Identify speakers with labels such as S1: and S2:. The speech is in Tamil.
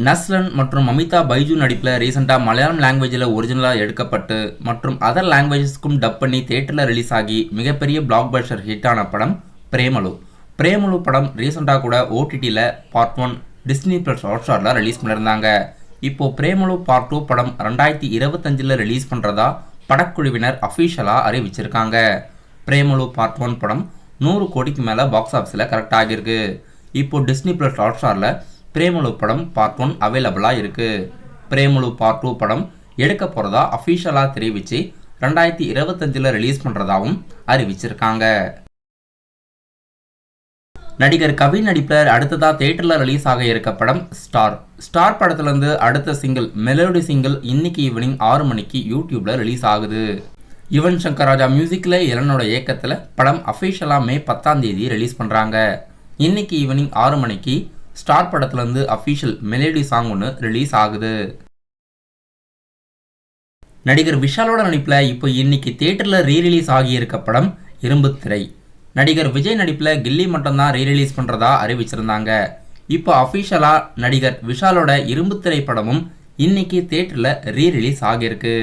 S1: நஸ்லன் மற்றும் மமிதா பைஜு நடிப்பில் ரீசெண்டாக மலையாளம் லாங்குவேஜில் ஒரிஜினலாக எடுக்கப்பட்டு மற்றும் அதர் லாங்குவேஜஸ்க்கும் டப் பண்ணி தேட்டரில் ரிலீஸ் ஆகி மிகப்பெரிய பிளாக் பஸ்டர் ஹிட்டான படம் பிரேமலு. பிரேமலு படம் ரீசெண்டாக கூட ஓடிடியில் பார்ட் 1 டிஸ்னி ப்ளஸ் ஹாட்ஸ்டாரில் ரிலீஸ் பண்ணியிருந்தாங்க. இப்போது பிரேமலு பார்ட் 2 படம் 2025 ரிலீஸ் பண்ணுறதா படக்குழுவினர் அஃபீஷியலாக அறிவிச்சிருக்காங்க. பிரேமலு பார்ட் 1 படம் 100 கோடிக்கு மேலே பாக்ஸ் ஆஃபீஸில் கரெக்ட் ஆகியிருக்கு. இப்போது டிஸ்னி ப்ளஸ் ஹாட்ஸ்டாரில் பிரேமலு படம் பார்ட் 1 அவைலபிளாக இருக்குது. பிரேமலு பார்ட் 2 படம் எடுக்க போகிறதா அஃபீஷியலாக தெரிவித்து 2025 ரிலீஸ் பண்ணுறதாகவும் அறிவிச்சிருக்காங்க. நடிகர் கவின் நடிப்பில் அடுத்ததாக தேட்டரில் ரிலீஸ் ஆக இருக்க படம் ஸ்டார். ஸ்டார் படத்துலேருந்து அடுத்த சிங்கிள் மெலோடி சிங்கிள் இன்னைக்கு ஈவினிங் 6 மணிக்கு யூடியூப்பில் ரிலீஸ் ஆகுது. யுவன் சங்கர் ராஜா மியூசிக்கில் இளனோட இயக்கத்தில் படம் அஃபீஷியலாக மே 10 ரிலீஸ் பண்ணுறாங்க. இன்னைக்கு ஈவினிங் 6 மணிக்கு ஸ்டார் படத்துலேருந்து அஃபீஷியல் மெலோடி சாங் ஒன்று ரிலீஸ் ஆகுது. நடிகர் விஷாலோட நடிப்பில் இப்போ இன்னைக்கு தேட்டரில் ரீரிலீஸ் ஆகியிருக்க படம் இரும்பு திரை. நடிகர் விஜய் நடிப்பில் கில்லி மட்டும்தான் ரீரிலீஸ் பண்ணுறதா அறிவிச்சிருந்தாங்க. இப்போ அஃபீஷியலாக நடிகர் விஷாலோட இரும்பு திரை படமும் இன்னைக்கு தேட்டரில் ரீரிலீஸ் ஆகியிருக்கு.